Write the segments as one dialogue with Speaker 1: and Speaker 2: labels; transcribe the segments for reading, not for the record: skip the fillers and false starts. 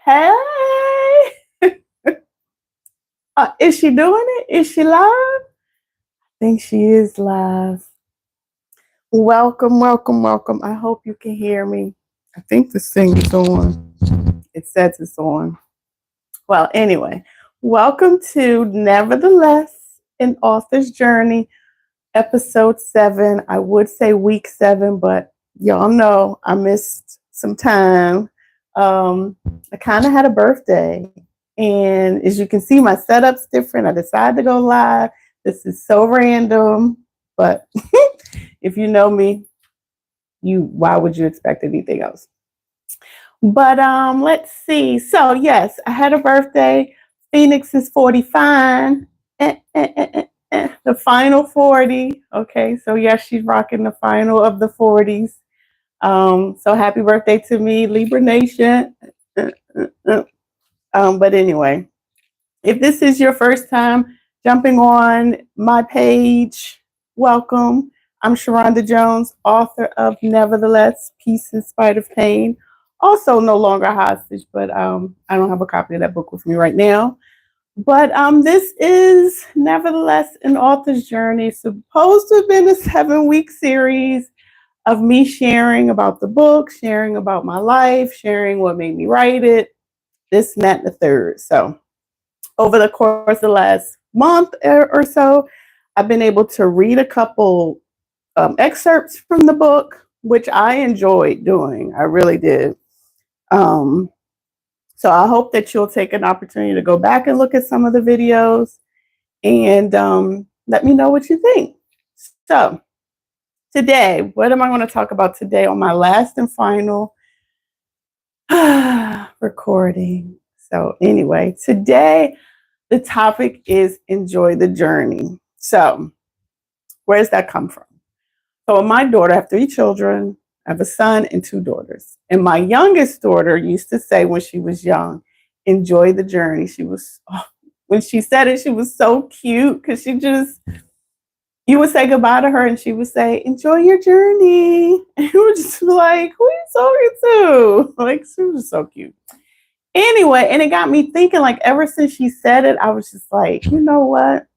Speaker 1: Hey, is she doing it? Is she live? I think she is live. Welcome, welcome, welcome. I hope you can hear me. I think this thing is on. It says it's on. Well, anyway, welcome to Nevertheless, an Author's Journey, episode 7. I would say week 7, but y'all know I missed some time. I kind of had a birthday. And as you can see, my setup's different. I decided to go live. This is so random, but if you know me, why would you expect anything else? But let's see. So yes, I had a birthday. Phoenix is 45. The final 40. Okay, so yes, she's rocking the final of the 40s. So happy birthday to me, Libra Nation. But anyway, if this is your first time jumping on my page, welcome. I'm Sharonda Jones, author of Nevertheless, Peace in Spite of Pain. Also no longer hostage, but I don't have a copy of that book with me right now. But this is Nevertheless an Author's Journey. It's supposed to have been a 7-week series of me sharing about the book, sharing about my life, sharing what made me write it, this, and that, and the third. So over the course of the last month or so, I've been able to read a couple excerpts from the book, which I enjoyed doing. I really did. So I hope that you'll take an opportunity to go back and look at some of the videos and let me know what you think. So today, what am I going to talk about today on my last and final recording? So anyway, today the topic is enjoy the journey. So where does that come from? So my daughter, I have 3 children. I have a son and 2 daughters. And my youngest daughter used to say when she was young, enjoy the journey. When she said it, she was so cute because you would say goodbye to her and she would say, enjoy your journey. And you would just be like, who are you talking to? Like, she was so cute. Anyway, and it got me thinking, like, ever since she said it, I was just like, you know what?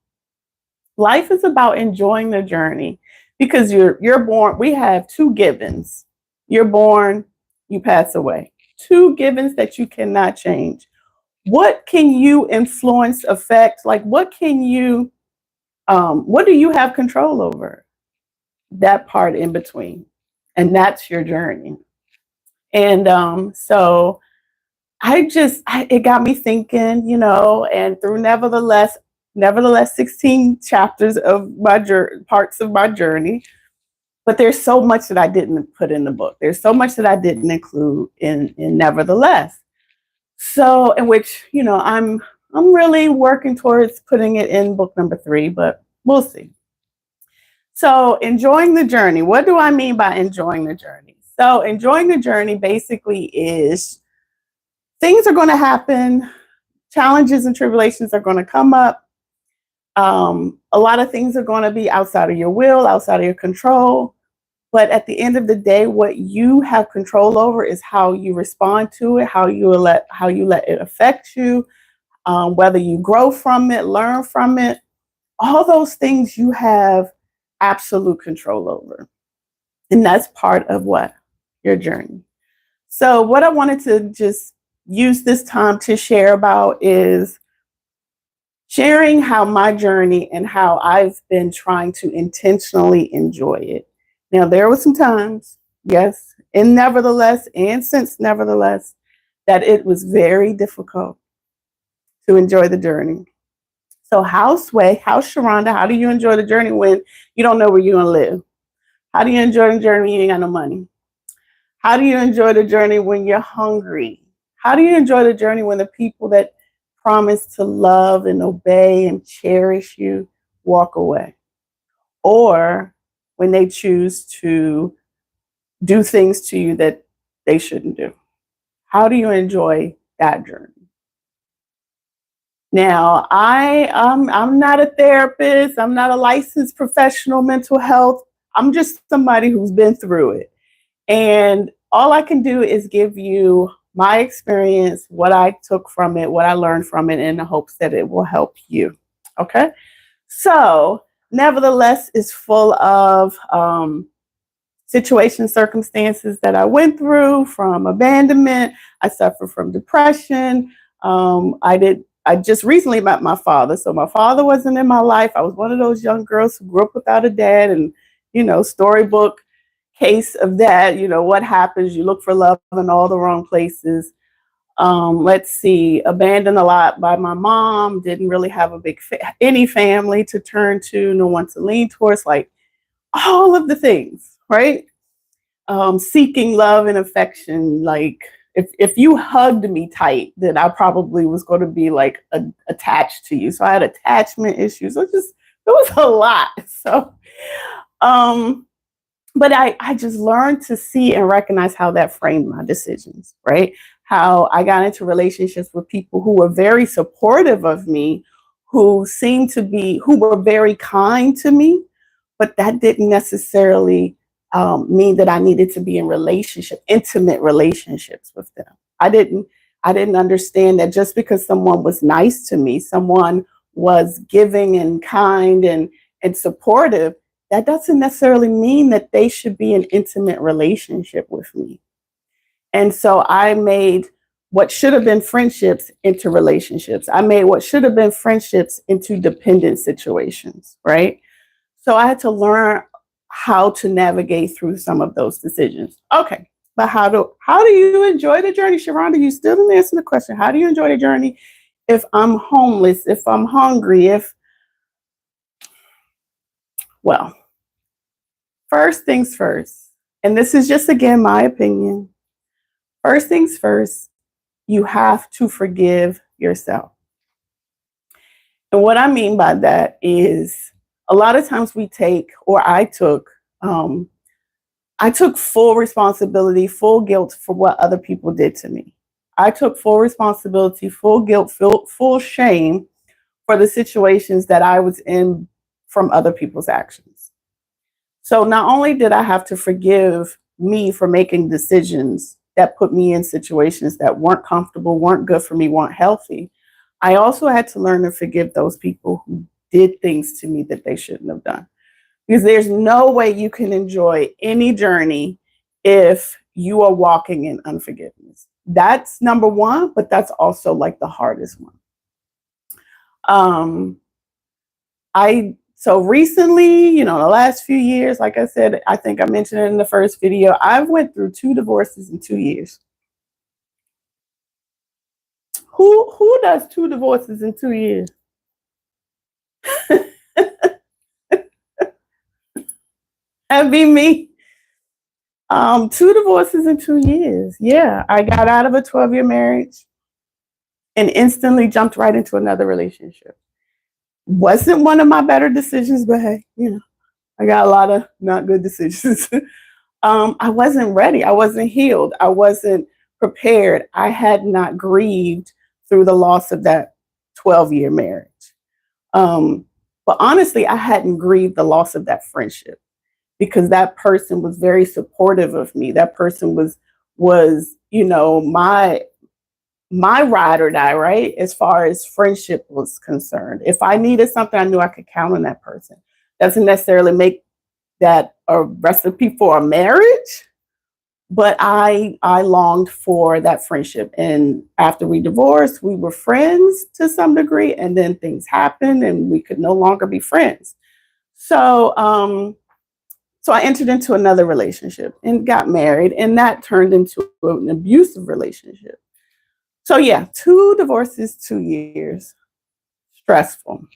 Speaker 1: Life is about enjoying the journey because you're born. We have 2 givens. You're born, you pass away. 2 givens that you cannot change. What can you influence, affect? Like, what do you have control over? That part in between. And that's your journey. And so it got me thinking, and through Nevertheless, 16 chapters of parts of my journey. But there's so much that I didn't put in the book. There's so much that I didn't include in Nevertheless. So, in which, I'm really working towards putting it in book number 3, but we'll see. So, enjoying the journey. What do I mean by enjoying the journey? So, enjoying the journey basically is things are going to happen. Challenges and tribulations are going to come up. A lot of things are going to be outside of your will, outside of your control. But at the end of the day, what you have control over is how you respond to it, how you let it affect you, whether you grow from it, learn from it. All those things you have absolute control over. And that's part of what? Your journey. So what I wanted to just use this time to share about is sharing how my journey and how I've been trying to intentionally enjoy it. Now, there were some times, yes, and nevertheless, and since Nevertheless, that it was very difficult to enjoy the journey. So how Sharonda, how do you enjoy the journey when you don't know where you're going to live? How do you enjoy the journey when you ain't got no money? How do you enjoy the journey when you're hungry? How do you enjoy the journey when the people that promise to love and obey and cherish you walk away? Or when they choose to do things to you that they shouldn't do? How do you enjoy that journey? Now, I'm not a therapist. I'm not a licensed professional mental health. I'm just somebody who's been through it. And all I can do is give you my experience, what I took from it, what I learned from it, in the hopes that it will help you. Okay. So, nevertheless, it's full of situations, circumstances that I went through, from abandonment. I suffered from depression. I just recently met my father. So my father wasn't in my life. I was one of those young girls who grew up without a dad, and, storybook case of that. What happens? You look for love in all the wrong places. Let's see, abandoned a lot by my mom, didn't really have any family to turn to, no one to lean towards, like all of the things, right? Seeking love and affection. Like, if you hugged me tight, then I probably was going to be like attached to you. So I had attachment issues. It was a lot. So, but I just learned to see and recognize how that framed my decisions, right? How I got into relationships with people who were very supportive of me, who were very kind to me, but that didn't necessarily mean that I needed to be in intimate relationships with them. I didn't understand that just because someone was nice to me, someone was giving and kind and supportive, that doesn't necessarily mean that they should be in intimate relationship with me. And so I made what should have been friendships into relationships. I made what should have been friendships into dependent situations, right? So I had to learn how to navigate through some of those decisions. Okay, but how do you enjoy the journey, Sharonda? You still didn't answer the question. How do you enjoy the journey if I'm homeless, if I'm hungry, well, first things first, and this is just, again, my opinion. First things first, you have to forgive yourself. And what I mean by that is, a lot of times I took full responsibility, full guilt for what other people did to me. I took full responsibility, full guilt, full shame for the situations that I was in from other people's actions. So not only did I have to forgive me for making decisions that put me in situations that weren't comfortable, weren't good for me, weren't healthy, I also had to learn to forgive those people who did things to me that they shouldn't have done. Because there's no way you can enjoy any journey if you are walking in unforgiveness. That's number one, but that's also like the hardest one. So recently, the last few years, like I said, I think I mentioned it in the first video, I've went through 2 divorces in 2 years. Who does 2 divorces in 2 years? That'd be me. 2 divorces in 2 years. Yeah, I got out of a 12-year marriage and instantly jumped right into another relationship. Wasn't one of my better decisions, but hey, I got a lot of not good decisions. I wasn't ready. I wasn't healed. I wasn't prepared. I had not grieved through the loss of that 12-year marriage. But honestly, I hadn't grieved the loss of that friendship, because that person was very supportive of me. That person was my ride or die, right? As far as friendship was concerned. If I needed something, I knew I could count on that person. Doesn't necessarily make that a recipe for a marriage, but I longed for that friendship. And after we divorced, we were friends to some degree, and then things happened and we could no longer be friends. So I entered into another relationship and got married, and that turned into an abusive relationship. So yeah, 2 divorces, 2 years, stressful.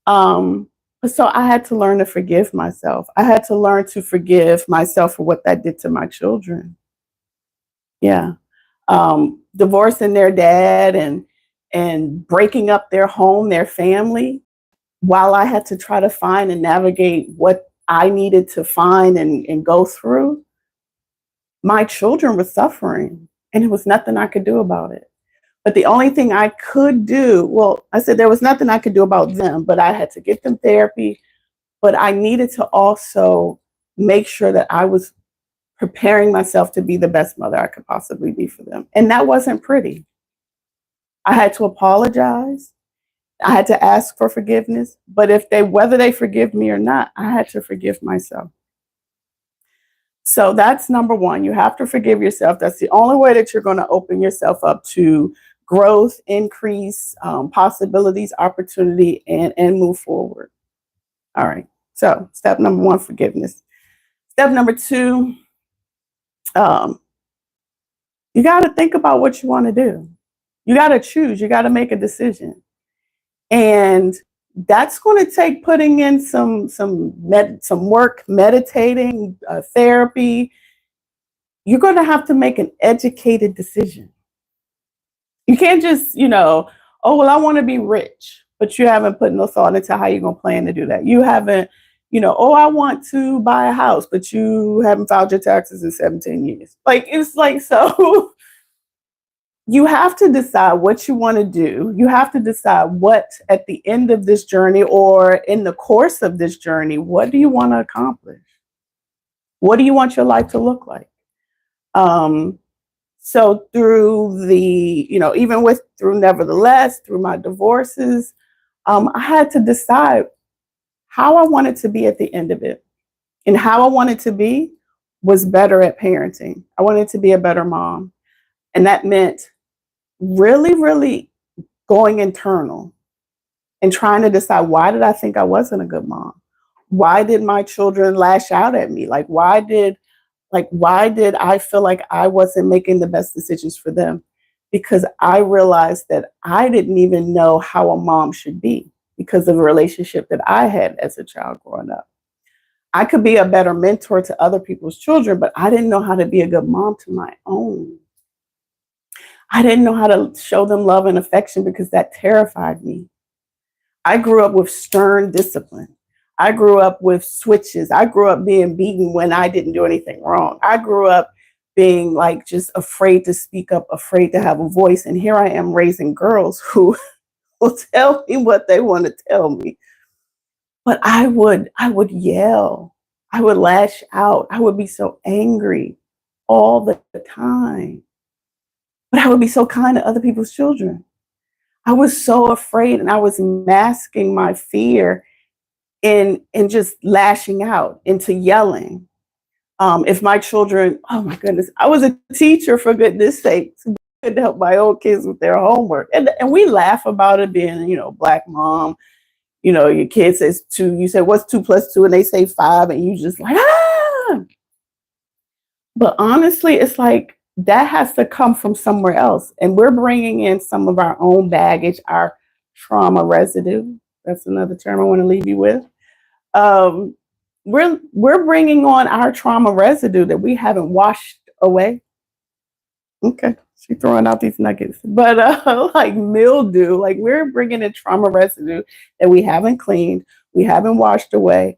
Speaker 1: So I had to learn to forgive myself. I had to learn to forgive myself for what that did to my children. Yeah. Divorcing their dad and breaking up their home, their family, while I had to try to find and navigate what I needed to find and go through, my children were suffering, and there was nothing I could do about it. But the only thing I could do, well, I said there was nothing I could do about them, but I had to get them therapy. But I needed to also make sure that I was preparing myself to be the best mother I could possibly be for them. And that wasn't pretty. I had to apologize. I had to ask for forgiveness. But whether they forgive me or not, I had to forgive myself. So that's number one. You have to forgive yourself. That's the only way that you're going to open yourself up to growth, increase, possibilities, opportunity, and move forward. All right. So step number one, forgiveness. Step number two, you got to think about what you want to do. You got to choose. You got to make a decision. And that's going to take putting in some work, meditating, therapy. You're going to have to make an educated decision. You can't just, oh, well, I want to be rich, but you haven't put no thought into how you're going to plan to do that. You haven't, oh, I want to buy a house, but you haven't filed your taxes in 17 years. It's like, so you have to decide what you want to do. You have to decide what at the end of this journey or in the course of this journey, what do you want to accomplish? What do you want your life to look like? So through through Nevertheless, through my divorces, I had to decide how I wanted to be at the end of it. And how I wanted to be was better at parenting. I wanted to be a better mom. And that meant really, really going internal and trying to decide, why did I think I wasn't a good mom? Why did my children lash out at me? Why did I feel like I wasn't making the best decisions for them? Because I realized that I didn't even know how a mom should be because of the relationship that I had as a child growing up. I could be a better mentor to other people's children, but I didn't know how to be a good mom to my own. I didn't know how to show them love and affection because that terrified me. I grew up with stern discipline. I grew up with switches. I grew up being beaten when I didn't do anything wrong. I grew up being just afraid to speak up, afraid to have a voice. And here I am raising girls who will tell me what they want to tell me. But I would yell. I would lash out. I would be so angry all the time. But I would be so kind to other people's children. I was so afraid, and I was masking my fear in just lashing out, into yelling. If my children, oh my goodness, I was a teacher, for goodness sakes. I couldn't help my own kids with their homework. And we laugh about it being, Black mom. Your kid says 2, you say, what's 2 + 2? And they say 5, and you just like, ah! But honestly, it's like, that has to come from somewhere else. And we're bringing in some of our own baggage, our trauma residue. That's another term I want to leave you with. We're bringing on our trauma residue that we haven't washed away. Okay, she's throwing out these nuggets. But like mildew, we're bringing in trauma residue that we haven't cleaned, we haven't washed away.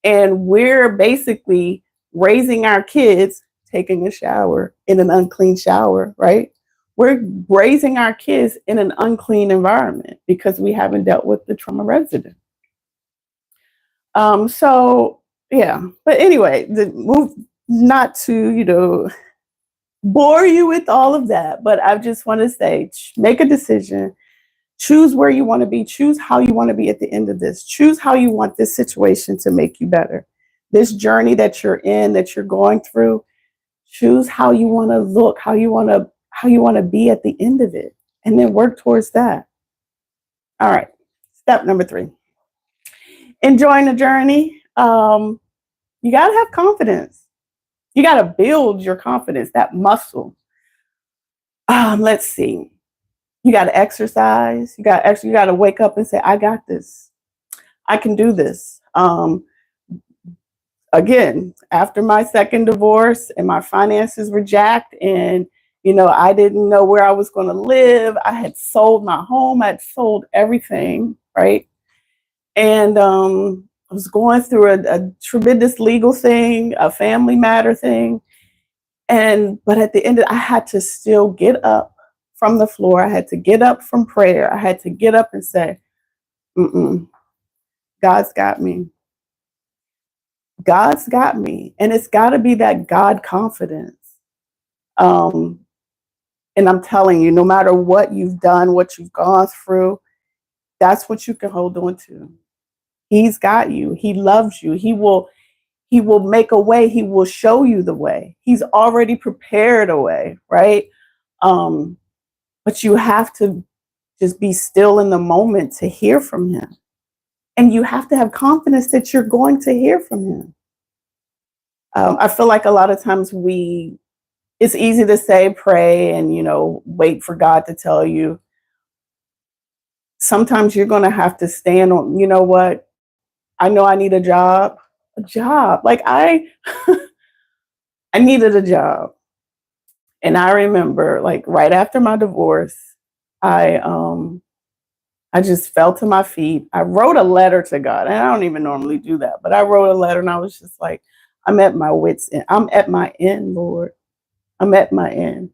Speaker 1: And we're basically raising our kids taking a shower in an unclean shower, right? We're raising our kids in an unclean environment because we haven't dealt with the trauma residue. So yeah, but anyway, not to, bore you with all of that, but I just want to say, make a decision, choose where you want to be, choose how you want to be at the end of this, choose how you want this situation to make you better. This journey that you're in, that you're going through, choose how you want to look, how you want to be at the end of it, and then work towards that. All right. Step number 3. Enjoying the journey. You got to have confidence. You got to build your confidence, that muscle. Let's see. You got to exercise. You got to wake up and say, I got this. I can do this. Again, after my second divorce and my finances were jacked, and I didn't know where I was going to live. I had sold my home. I had sold everything, right? And I was going through a tremendous legal thing, a family matter thing. But at the end, I had to still get up from the floor. I had to get up from prayer. I had to get up and say, God's got me. God's got me. And it's got to be that God confidence. Um, and I'm telling you, no matter what you've done, what you've gone through, that's what you can hold on to. He's got you. He loves you. He will make a way. He will show you the way. He's already prepared a way, right? Um, but you have to just be still in the moment to hear from him. And you have to have confidence that you're going to hear from him. I feel like a lot of times it's easy to say, pray, and, wait for God to tell you. Sometimes you're going to have to stand on, you know what? I know I need a job. A job. Like I needed a job. And I remember, like, right after my divorce, I I just fell to my feet. I wrote a letter to God, and I don't even normally do that, but I wrote a letter, and I was just like, I'm at my wits' end. I'm at my end, Lord. I'm at my end.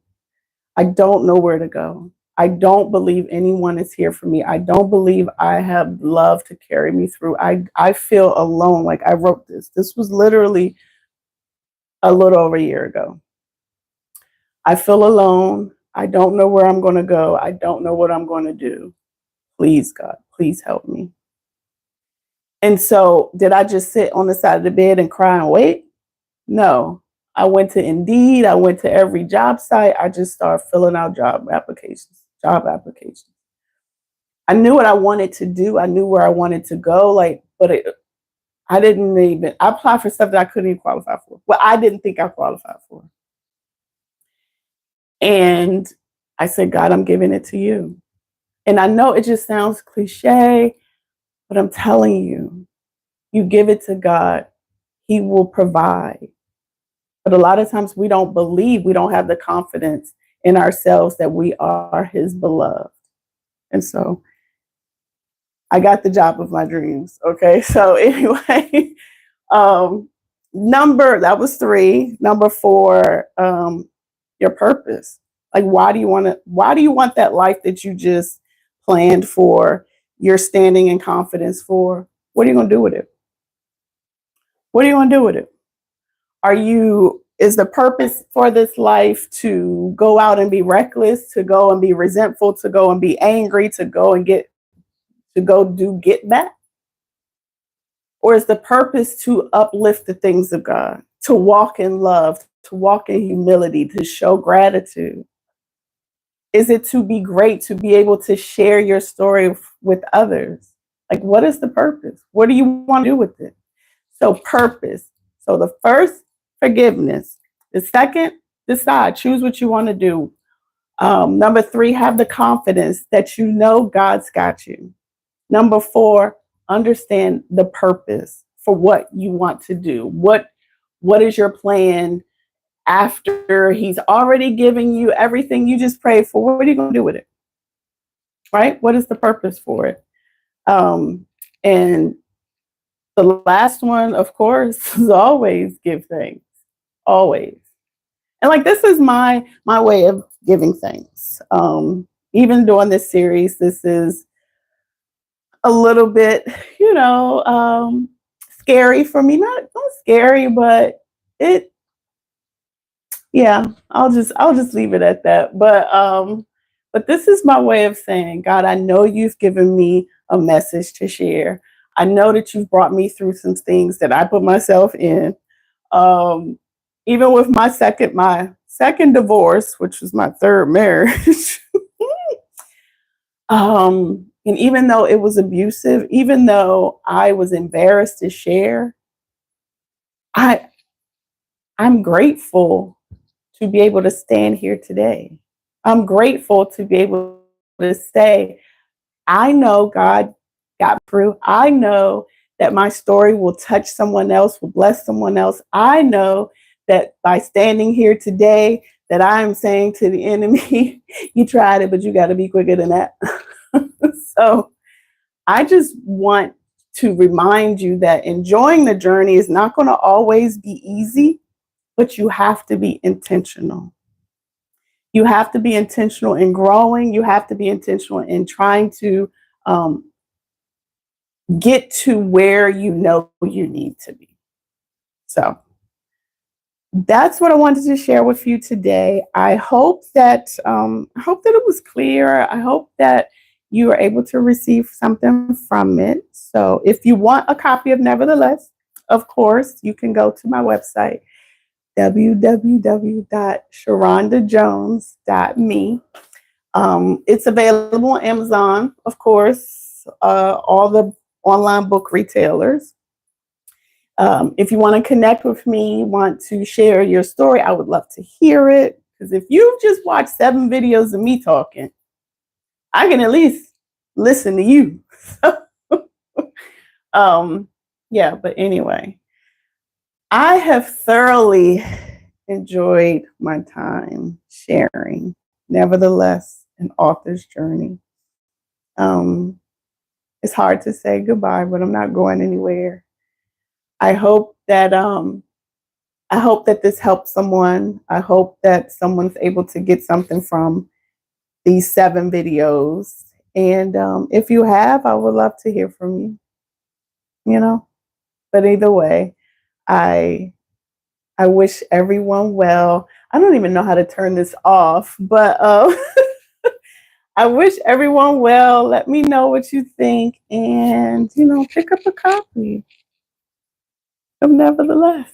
Speaker 1: I don't know where to go. I don't believe anyone is here for me. I don't believe I have love to carry me through. I feel alone. Like, I wrote this. This was literally a little over a year ago. I feel alone. I don't know where I'm going to go. I don't know what I'm going to do. Please, God, please help me. And so, did I just sit on the side of the bed and cry and wait? No. I went to Indeed. I went to every job site. I just started filling out job applications. I knew what I wanted to do. I knew where I wanted to go. I didn't even, I applied for stuff that I couldn't even qualify for. Well, I didn't think I qualified for. And I said, God, I'm giving it to you. And I know it just sounds cliche, but I'm telling you, you give it to God, he will provide. But a lot of times we don't believe, we don't have the confidence in ourselves that we are his beloved. And so I got the job of my dreams. Okay. So anyway, that was 3. Number 4, your purpose. Like, why do you want that life that you just planned for? You're standing in confidence for. What are you going to do with it? What are you going to do with it? Is the purpose for this life to go out and be reckless, to go and be resentful, to go and be angry, to go do get back? Or is the purpose to uplift the things of God, to walk in love, to walk in humility, to show gratitude? Is it to be great, to be able to share your story with others? Like, what is the purpose? What do you want to do with it? So, purpose. So, the first, forgiveness. The second, decide, choose what you want to do. Number 3, have the confidence that you know God's got you. Number 4, understand the purpose for what you want to do. What is your plan after he's already giving you everything you just prayed for? What are you going to do with it? Right? What is the purpose for it? And the last one, of course, is always give thanks. Always. And like, this is my way of giving thanks. Even during this series, this is a little bit, scary for me. Not scary, but it. Yeah, I'll just leave it at that. But this is my way of saying, God, I know you've given me a message to share. I know that you've brought me through some things that I put myself in. Even with my second divorce, which was my third marriage. And even though it was abusive, even though I was embarrassed to share, I'm grateful to be able to stand here today. I'm grateful to be able to say, I know God got through. I know that my story will touch someone else, will bless someone else. I know that by standing here today, that I am saying to the enemy, you tried it, but you got to be quicker than that. So I just want to remind you that enjoying the journey is not going to always be easy, but you have to be intentional. You have to be intentional in growing. You have to be intentional in trying to get to where you know you need to be. So that's what I wanted to share with you today. I hope that it was clear. I hope that you were able to receive something from it. So if you want a copy of Nevertheless, of course, you can go to my website, www.sharondajones.me. It's available on Amazon, of course, all the online book retailers. If you want to connect with me, want to share your story, I would love to hear it. Because if you've just watched 7 videos of me talking, I can at least listen to you. Yeah, but anyway, I have thoroughly enjoyed my time sharing, Nevertheless, an author's journey. Um, it's hard to say goodbye, but I'm not going anywhere. I hope that this helps someone. I hope that someone's able to get something from these 7 videos. And if you have, I would love to hear from you. You know, but either way, I I wish everyone well. I don't even know how to turn this off, but I wish everyone well. Let me know what you think, and pick up a copy of Nevertheless.